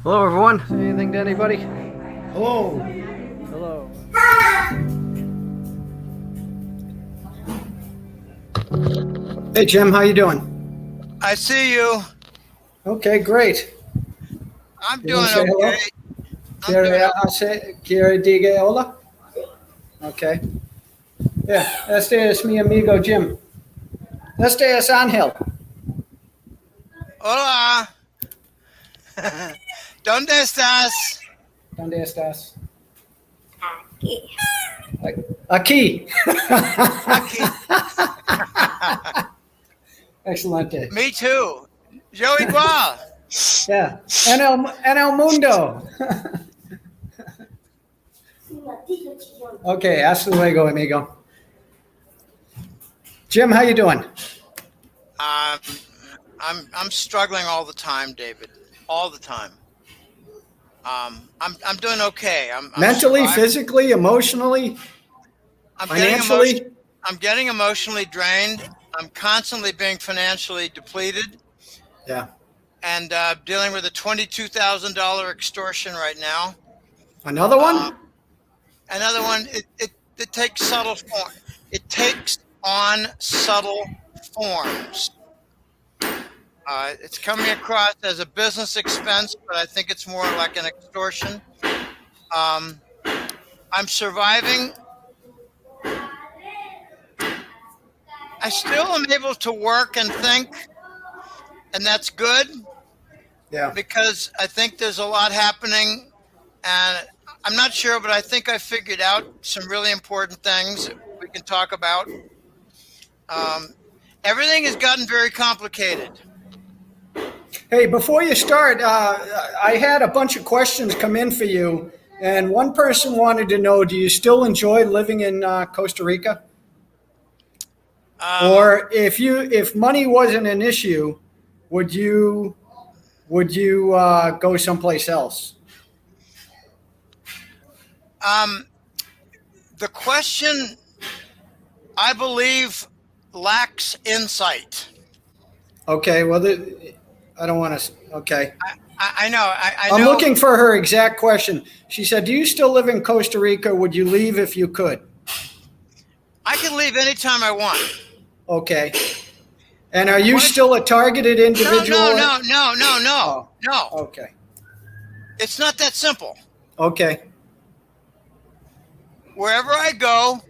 Hello, everyone. Say anything to anybody? Hello. Hello. Hey, Jim. How you doing? I see you. Okay, great. I'm You want doing to say hello? okay. I'm doing Quiere diga hola? Okay. Yeah, este es mi amigo Jim. Este es Ángel. Hola. ¿Dónde estás? ¿Dónde estás? Aquí. Aquí. Aquí. Excelente. Me too. Yo igual. Yeah. En el mundo. Okay, hasta luego, amigo. Jim, how you doing? I'm struggling all the time, David. All the time. I'm doing okay. I'm Mentally, surviving. physically, emotionally, financially? I'm getting emotionally drained. I'm constantly being financially depleted, Yeah. and dealing with a $22,000 extortion right now. Another one? Another one. It takes subtle form. It takes on subtle forms. It's coming across as a business expense, but I think it's more like an extortion. I'm surviving. I still am able to work and think, and that's good Yeah. because I think there's a lot happening, and I'm not sure, but I think I figured out some really important things that we can talk about. Everything has gotten very complicated. Hey, before you start, I had a bunch of questions come in for you, and one person wanted to know: do you still enjoy living in Costa Rica? Or if money wasn't an issue, would you go someplace else? The question, I believe, lacks insight. Okay, well, I don't want to. Okay, I know. I I'm know. looking for her exact question. She said, "Do you still live in Costa Rica? Would you leave if you could?" I can leave anytime I want. Okay. And are you still a targeted individual? No. No. Okay. It's not that simple. Okay. Wherever I go,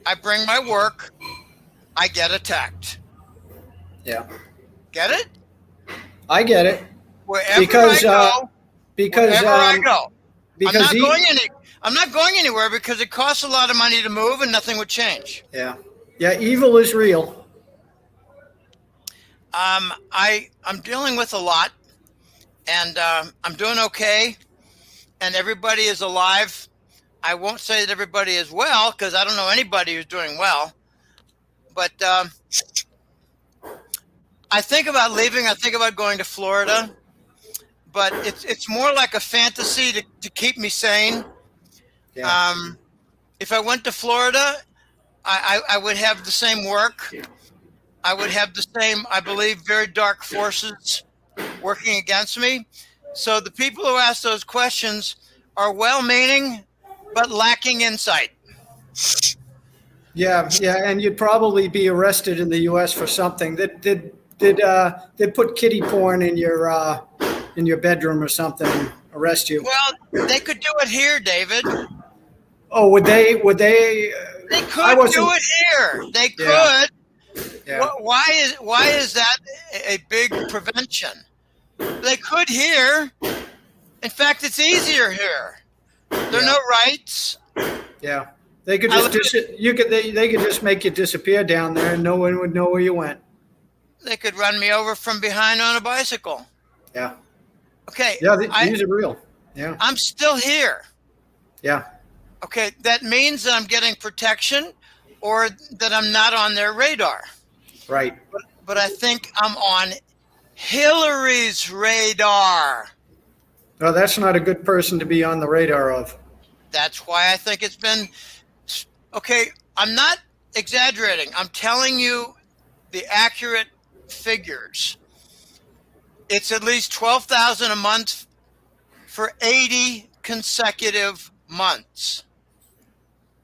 I bring my work, I get attacked. Yeah. Get it? I get it. Wherever Because I go, because wherever I go. because I'm not going anywhere because it costs a lot of money to move and nothing would change. yeah, evil is real. I'm dealing with a lot, and I'm doing okay, and everybody is alive. I won't say that everybody is well because I don't know anybody who's doing well, but I think about leaving. I think about going to Florida, but it's more like a fantasy to keep me sane. Yeah. If I went to Florida, I would have the same work. I would have the same, I believe, very dark forces working against me. So the people who ask those questions are well-meaning, but lacking insight. Yeah, and you'd probably be arrested in the U.S. for something. Did put kitty porn in your bedroom or something and arrest you? Well, they could do it here, David. Oh, would they? They could do it here. They Yeah. could. Yeah. Why is that a big prevention? They could here. In fact, it's easier here. There are no rights. Yeah. They could just they could just make you disappear down there, and no one would know where you went. They could run me over from behind on a bicycle. Yeah. Okay. Yeah, these are real. Yeah. I'm still here. Yeah. Okay, that means that I'm getting protection or that I'm not on their radar. Right. But I think I'm on Hillary's radar. No, that's not a good person to be on the radar of. That's why I think it's been okay. I'm not exaggerating. I'm telling you the accurate figures. It's at least $12,000 a month for 80 consecutive months.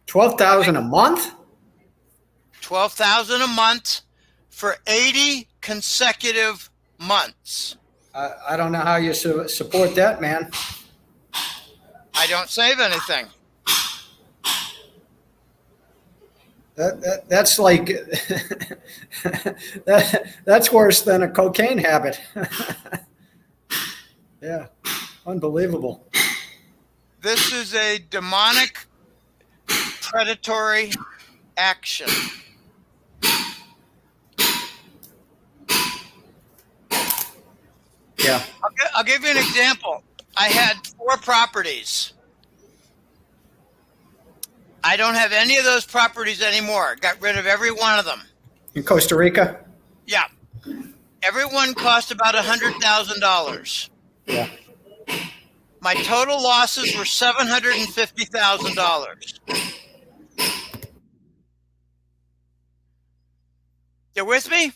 12,000 a month? 12,000 a month for 80 consecutive months. I don't know how you support that, man. I don't save anything. That's like that's worse than a cocaine habit. Yeah, unbelievable. This is a demonic, predatory action. Yeah. I'll give you an example. I had 4 properties. I don't have any of those properties anymore. Got rid of every one of them. In Costa Rica? Yeah. Every one cost about $100,000. Yeah. My total losses were $750,000. You with me?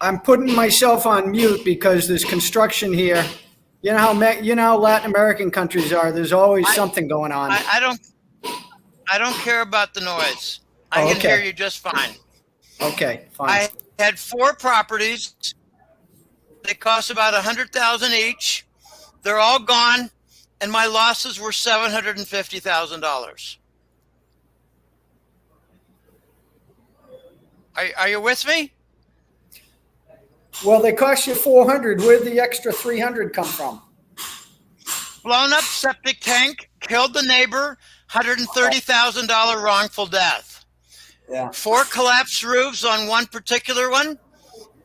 I'm putting myself on mute because there's construction here. You know how Latin American countries are. There's always something going on. I don't care about the noise. I can hear you just fine. Okay, fine. I had 4 properties. They cost about $100,000 each. They're all gone, and my losses were $750,000. Are you with me? Well, they cost you 400. Where'd the extra 300 come from? Blown up septic tank, killed the neighbor, $130,000 wrongful death. Yeah. 4 collapsed roofs on one particular one,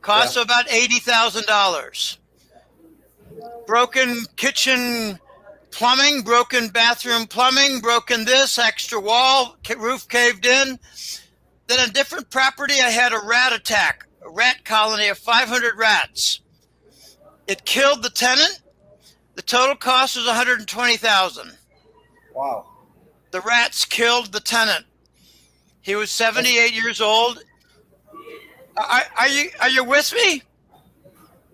cost about $80,000. Broken kitchen plumbing, broken bathroom plumbing, broken this, extra wall, roof caved in. Then a different property, I had a rat attack, a rat colony of 500 rats. It killed the tenant. The total cost was $120,000. Wow. The rats killed the tenant. He was 78 years old. Are you with me?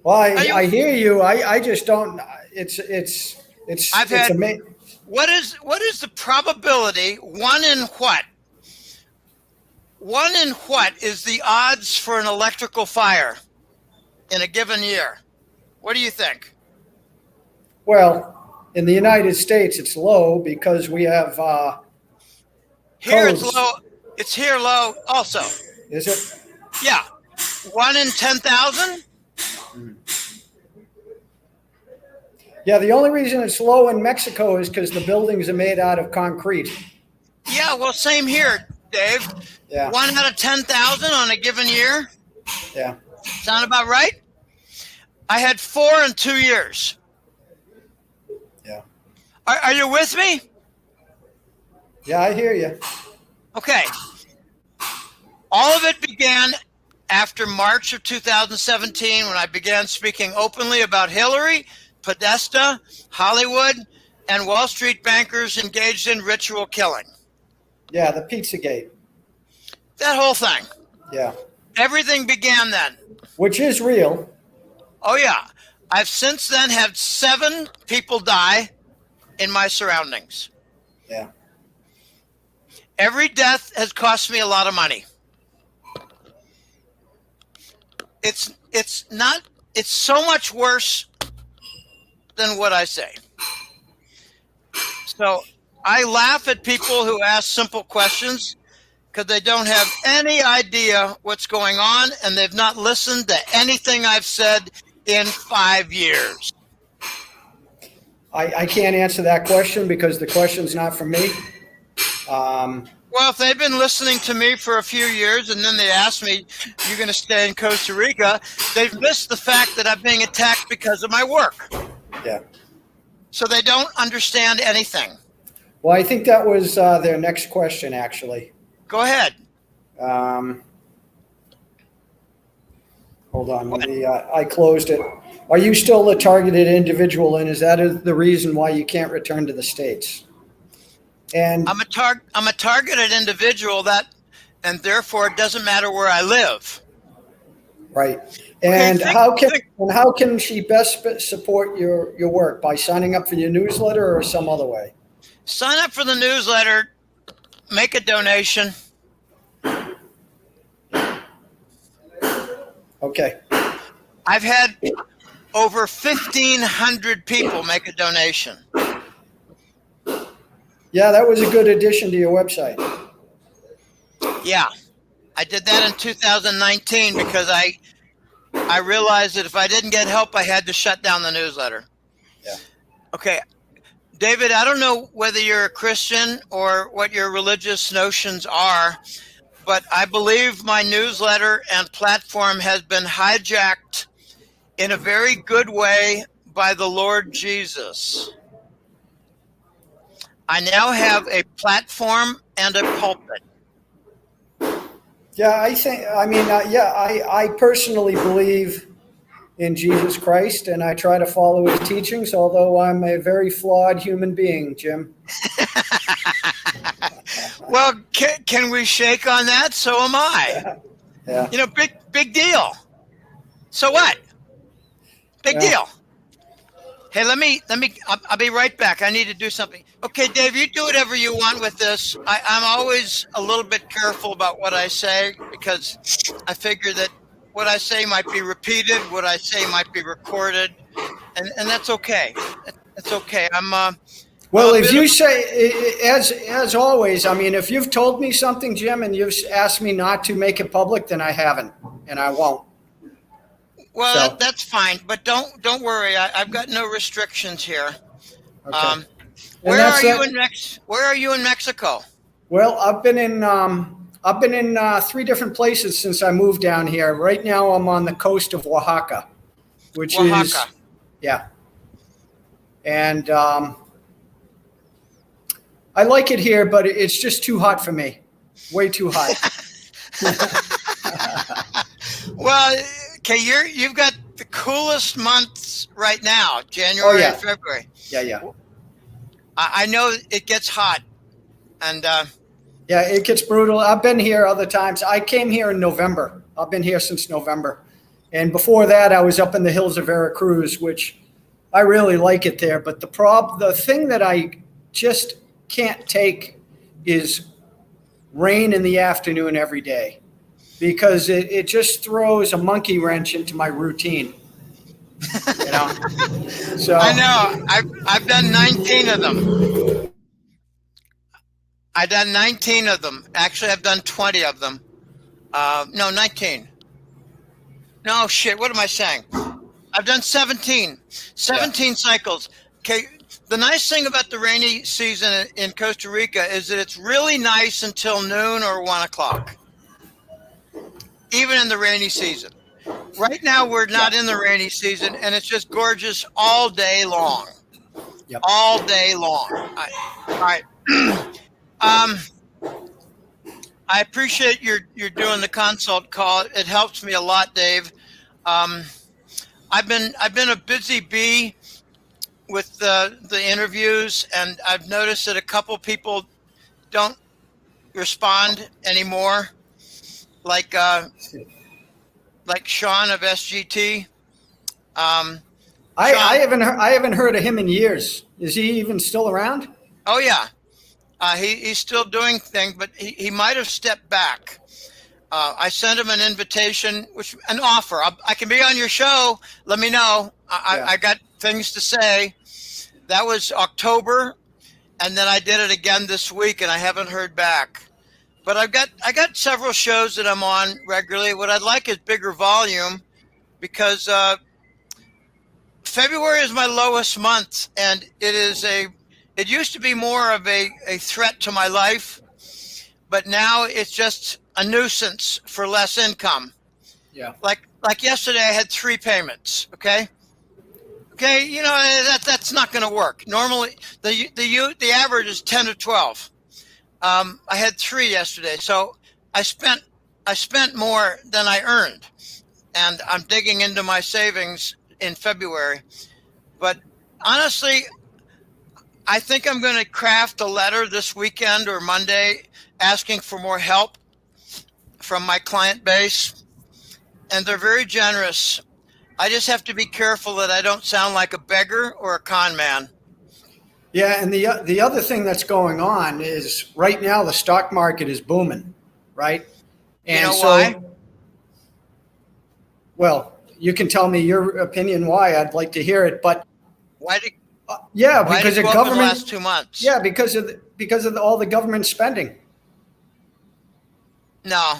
Well, I hear you. I just don't. It's amazing. What is the probability? 1 in what? 1 in what is the odds for an electrical fire in a given year? What do you think? Well, in the United States, it's low because we have here codes. it's low. It's here low also. Is it? Yeah. 1 in 10,000? Yeah, the only reason it's low in Mexico is because the buildings are made out of concrete. Yeah, well, same here, Dave. Yeah. 1 out of 10,000 on a given year. Yeah. Sound about right? I had 4 in 2 years. Yeah. Are you with me? Yeah, I hear you. Okay. All of it began after March of 2017 when I began speaking openly about Hillary, Podesta, Hollywood, and Wall Street bankers engaged in ritual killing. Yeah, the Pizzagate. That whole thing. Yeah. Everything began then. Which is real. Oh, yeah. I've since then had 7 people die in my surroundings. Yeah. Every death has cost me a lot of money. It's so much worse than what I say. So I laugh at people who ask simple questions because they don't have any idea what's going on and they've not listened to anything I've said in 5 years. I can't answer that question because the question's not from me. Well, if they've been listening to me for a few years and then they ask me, you're going to stay in Costa Rica, they've missed the fact that I'm being attacked because of my work. Yeah. So they don't understand anything. Well, I think that was their next question, actually. Go ahead. Hold on. I closed it. Are you still a targeted individual, and is that the reason why you can't return to the States? And I'm a targeted individual and therefore it doesn't matter where I live. Right. And think- how can she best support your work? By signing up for your newsletter or some other way? Sign up for the newsletter, make a donation. Okay. I've had over 1,500 people make a donation. Yeah, that was a good addition to your website. Yeah, I did that in 2019 because I realized that if I didn't get help, I had to shut down the newsletter. Yeah. Okay, David, I don't know whether you're a Christian or what your religious notions are, but I believe my newsletter and platform has been hijacked in a very good way by the Lord Jesus. I now have a platform and a pulpit. Yeah, I personally believe in Jesus Christ, and I try to follow his teachings, although I'm a very flawed human being, Jim. Well, can we shake on that? So am I. Yeah. You know, big deal. So what? Big deal. Hey, I'll be right back. I need to do something. Okay, Dave, you do whatever you want with this. I'm always a little bit careful about what I say because I figure that what I say might be repeated, what I say might be recorded, and that's okay. It's okay. Well, if you say, as always, I mean, if you've told me something, Jim, and you've asked me not to make it public, then I haven't, and I won't. Well, So. that's fine, but don't worry. I've got no restrictions here. Okay. Where are you in Mexico? Well, I've been in 3 different places since I moved down here. Right now, I'm on the coast of Oaxaca, which is yeah, and I like it here, but it's just too hot for me. Way too hot. Well, okay, you've got the coolest months right now, January and February. Yeah. I know it gets hot, and yeah, it gets brutal. I've been here other times. I came here in November. I've been here since November, and before that, I was up in the hills of Veracruz, which I really like it there. But the thing that I just can't take is rain in the afternoon every day, because it just throws a monkey wrench into my routine. You know, so I know I've done 19 of them. I've done 19 of them. Actually, I've done 20 of them. No, 19. No, shit. What am I saying? I've done 17 cycles. Okay. The nice thing about the rainy season in Costa Rica is that it's really nice until noon or 1 o'clock, even in the rainy season. Right now, we're not in the rainy season, and it's just gorgeous all day long. Yep. All day long. All right. I appreciate you're doing the consult call. It helps me a lot, Dave. I've been a busy bee with the interviews, and I've noticed that a couple people don't respond anymore, like Sean of SGT. I haven't heard of him in years. Is he even still around? Oh yeah, he's still doing things, but he might have stepped back. I sent him an invitation, an offer. I can be on your show. Let me know. I got things to say. That was October, and then I did it again this week, and I haven't heard back. But I got several shows that I'm on regularly. What I'd like is bigger volume, because February is my lowest month, and it used to be more of a threat to my life, but now it's just a nuisance for less income. Yeah. Like yesterday, I had 3 payments. Okay, you know that's not going to work. Normally, the average is 10 to 12. I had 3 yesterday, so I spent more than I earned, and I'm digging into my savings in February. But honestly, I think I'm going to craft a letter this weekend or Monday asking for more help from my client base, and they're very generous. I just have to be careful that I don't sound like a beggar or a con man. Yeah, and the other thing that's going on is right now the stock market is booming, right? And you know why? Well, you can tell me your opinion why. I'd like to hear it, but Why did yeah, why because did of it go up in the government. last 2 months? Yeah, because of all the government spending. No.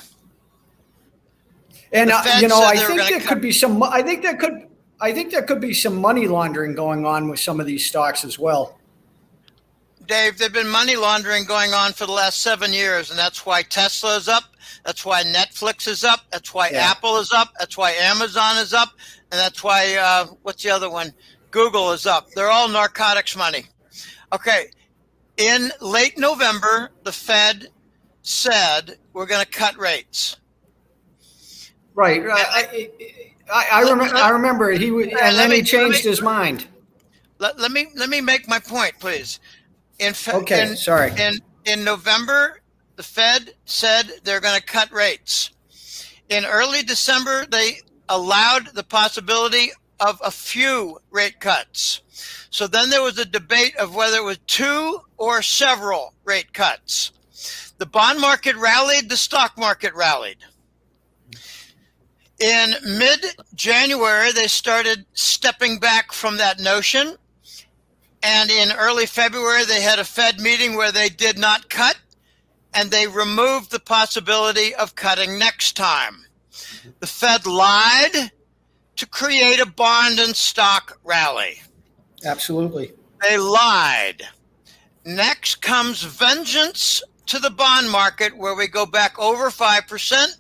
And The Fed you know, said I they were think gonna there cut- could be some. I think there could be some money laundering going on with some of these stocks as well. Dave, there's been money laundering going on for the last 7 years, and that's why Tesla is up. That's why Netflix is up. That's why Yeah. Apple is up. That's why Amazon is up. And that's why, what's the other one? Google is up. They're all narcotics money. Okay. In late November, the Fed said we're going to cut rates. Right. I remember he was, and then he changed his mind. Let me make my point, please. Sorry. In November, the Fed said they're going to cut rates. In early December, they allowed the possibility of a few rate cuts. So then there was a debate of whether it was 2 or several rate cuts. The bond market rallied, the stock market rallied. In mid-January, they started stepping back from that notion. And in early February, they had a Fed meeting where they did not cut, and they removed the possibility of cutting next time. The Fed lied to create a bond and stock rally. Absolutely. They lied. Next comes vengeance to the bond market, where we go back over 5%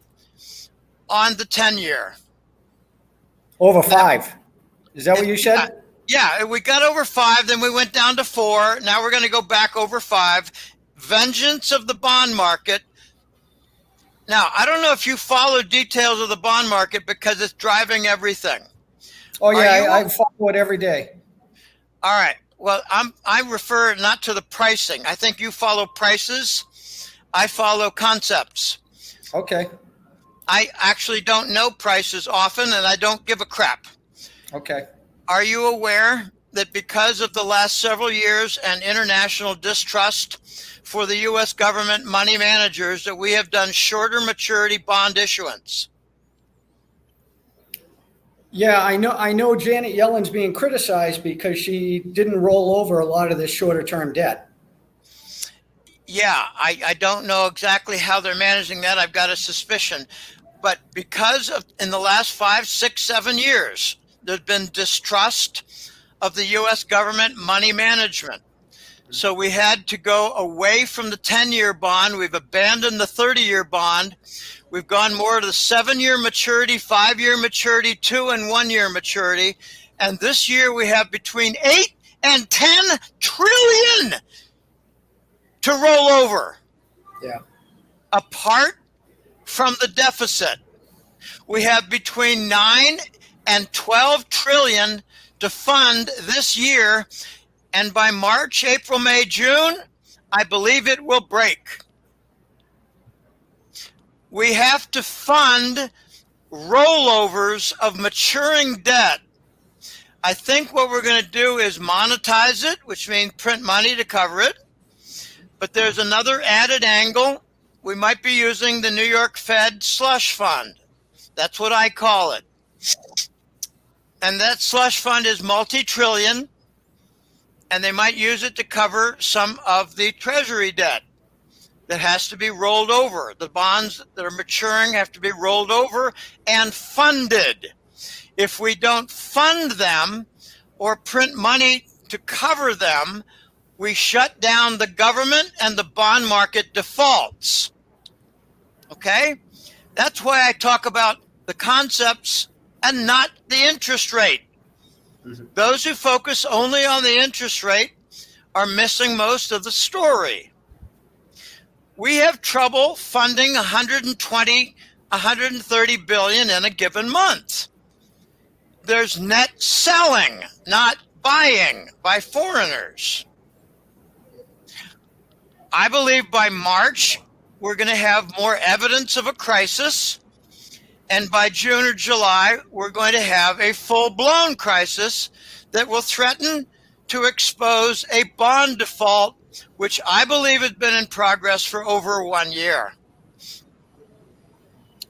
on the 10-year. Over 5. Is that what you said? Yeah, we got over 5, then we went down to 4. Now we're going to go back over 5. Vengeance of the bond market. Now, I don't know if you follow details of the bond market because it's driving everything. Oh yeah, I follow it every day. All right. Well, I refer not to the pricing. I think you follow prices. I follow concepts. Okay. I actually don't know prices often, and I don't give a crap. Okay. Are you aware that because of the last several years and international distrust for the U.S. government money managers, that we have done shorter maturity bond issuance? Yeah, I know Janet Yellen's being criticized because she didn't roll over a lot of this shorter term debt. Yeah, I don't know exactly how they're managing that. I've got a suspicion. But because of in the last 5, 6, 7 years, there's been distrust of the U.S. government money management. So we had to go away from the 10-year bond. We've abandoned the 30-year bond. We've gone more to the 7-year maturity, 5-year maturity, 2 and 1-year maturity. And this year we have between 8 and 10 trillion to roll over. Yeah. Apart from the deficit, we have between 9 and 12 trillion to fund this year. And by March, April, May, June, I believe it will break. We have to fund rollovers of maturing debt. I think what we're going to do is monetize it, which means print money to cover it. But there's another added angle. We might be using the New York Fed slush fund. That's what I call it. And that slush fund is multi-trillion, and they might use it to cover some of the Treasury debt that has to be rolled over. The bonds that are maturing have to be rolled over and funded. If we don't fund them or print money to cover them, we shut down the government and the bond market defaults. Okay? That's why I talk about the concepts and not the interest rate. Mm-hmm. Those who focus only on the interest rate are missing most of the story. We have trouble funding 120, 130 billion in a given month. There's net selling, not buying by foreigners. I believe by March, we're going to have more evidence of a crisis, And by June or July, we're going to have a full-blown crisis that will threaten to expose a bond default, which I believe has been in progress for over 1 year.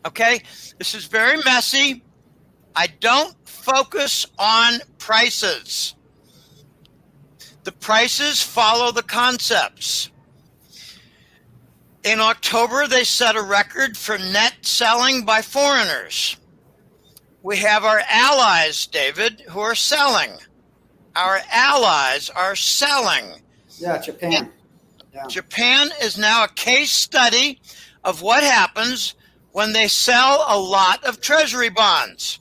Okay, this is very messy. I don't focus on prices. The prices follow the concepts. In October, they set a record for net selling by foreigners. We have our allies, David, who are selling. Our allies are selling. Yeah, Japan. Yeah. Japan is now a case study of what happens when they sell a lot of treasury bonds.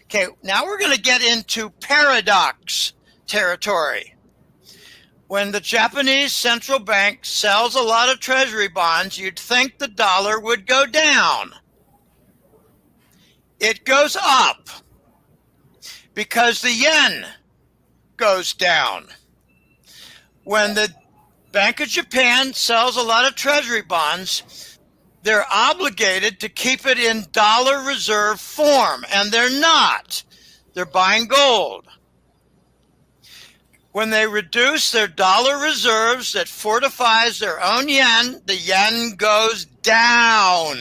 Okay, now we're going to get into paradox territory. When the Japanese central bank sells a lot of treasury bonds, you'd think the dollar would go down. It goes up because the yen goes down. When the Bank of Japan sells a lot of treasury bonds, they're obligated to keep it in dollar reserve form, and they're not. They're buying gold. When they reduce their dollar reserves that fortifies their own yen, the yen goes down.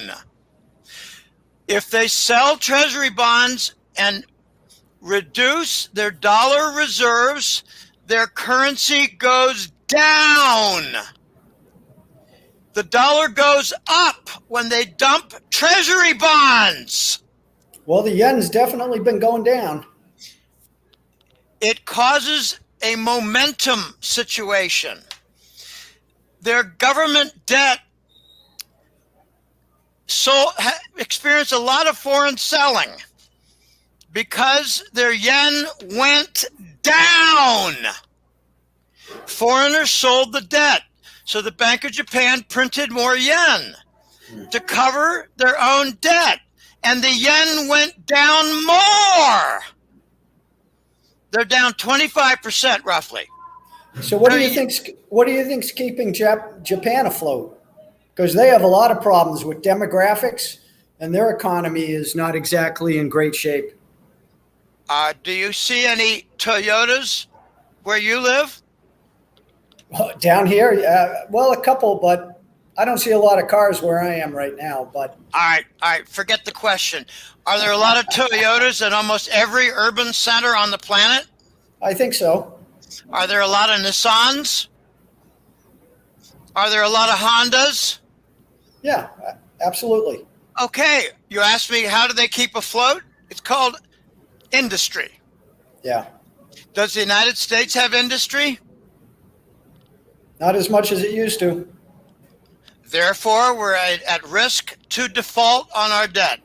If they sell treasury bonds and reduce their dollar reserves, their currency goes down. The dollar goes up when they dump treasury bonds. Well, the yen's definitely been going down. It causes a momentum situation. Their government debt experienced a lot of foreign selling because their yen went down. Foreigners sold the debt, so the Bank of Japan printed more yen to cover their own debt, and the yen went down more. They're down 25% roughly. So what do you think's keeping Japan afloat? Because they have a lot of problems with demographics, and their economy is not exactly in great shape. Do you see any Toyotas where you live? Down here, well, a couple, but I don't see a lot of cars where I am right now. But All right, forget the question. Are there a lot of Toyotas in almost every urban center on the planet? I think so. Are there a lot of Nissans? Are there a lot of Hondas? Yeah, absolutely. Okay, you asked me how do they keep afloat? It's called industry. Yeah. Does the United States have industry? Not as much as it used to. Therefore, we're at risk to default on our debt.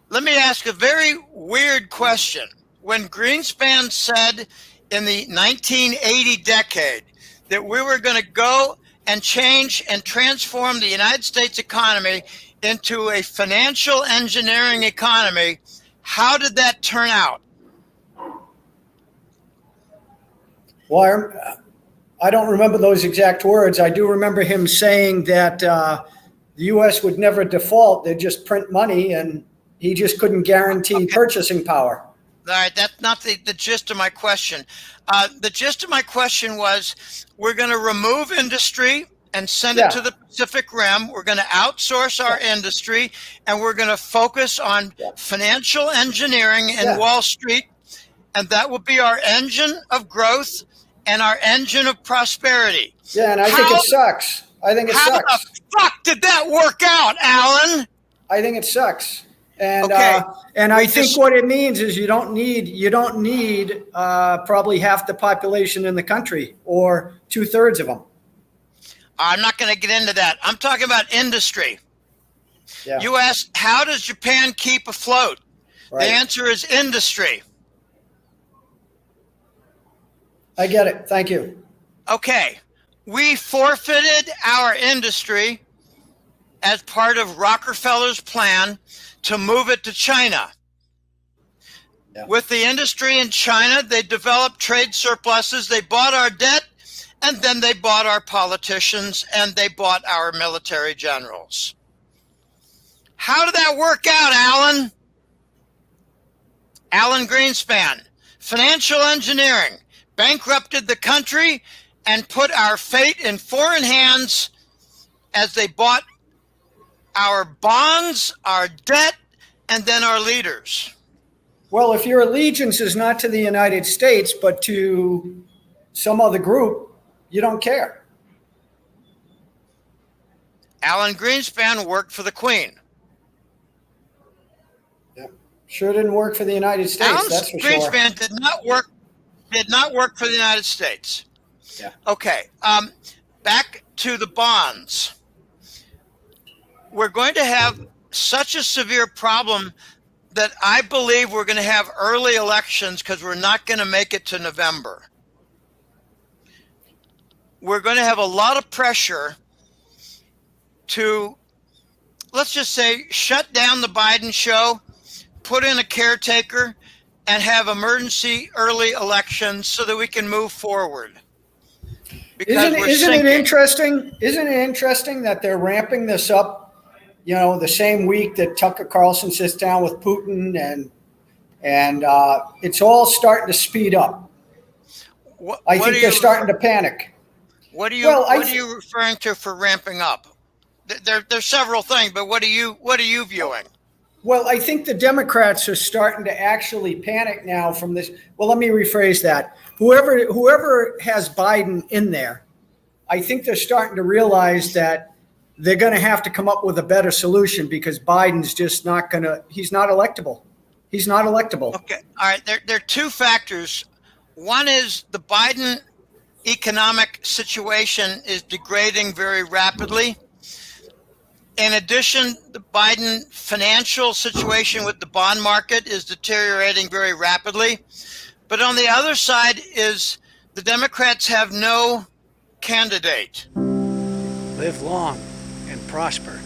Let me ask a very weird question. When Greenspan said in the 1980 decade that we were going to go and change and transform the United States economy into a financial engineering economy, how did that turn out? Well, I don't remember those exact words. I do remember him saying that the U.S. would never default. They'd just print money, and he just couldn't guarantee purchasing power. All right, that's not the gist of my question. The gist of my question was we're going to remove industry and send it to the Pacific Rim. We're going to outsource our industry, and we're going to focus on financial engineering in Wall Street, and that will be our engine of growth and our engine of prosperity. Yeah, and I think it sucks. I think it sucks. How the fuck did that work out, Alan? I think it sucks. And I think what it means is you don't need probably half the population in the country or 2/3 of them. I'm not going to get into that. I'm talking about industry. Yeah. You asked, how does Japan keep afloat? Right. The answer is industry. I get it. Thank you. Okay. We forfeited our industry as part of Rockefeller's plan to move it to China. Yeah. With the industry in China, they developed trade surpluses. They bought our debt, and then they bought our politicians, and they bought our military generals. How did that work out, Alan? Alan Greenspan, financial engineering, bankrupted the country and put our fate in foreign hands as they bought our bonds, our debt, and then our leaders. Well, if your allegiance is not to the United States, but to some other group, you don't care. Alan Greenspan worked for the Queen. Yeah. Sure didn't work for the United States, Alan that's for Greenspan sure. did not work for the United States. Yeah. Okay, back to the bonds. We're going to have such a severe problem that I believe we're going to have early elections because we're not going to make it to November. We're going to have a lot of pressure to, let's just say, shut down the Biden show, put in a caretaker, and have emergency early elections so that we can move forward. Because Isn't it interesting? Isn't it interesting that they're ramping this up? You know, the same week that Tucker Carlson sits down with Putin, and it's all starting to speed up. I think they're starting to panic. What are you referring to for ramping up? There's several things, but what are you viewing? Well, I think the Democrats are starting to actually panic now from this. Well, let me rephrase that. Whoever has Biden in there, I think they're starting to realize that they're going to have to come up with a better solution because Biden's just not going to, he's not electable. He's not electable. Okay. All right. There are two factors. One is the Biden economic situation is degrading very rapidly. In addition, the Biden financial situation with the bond market is deteriorating very rapidly. But on the other side is the Democrats have no candidate. Live long and prosper.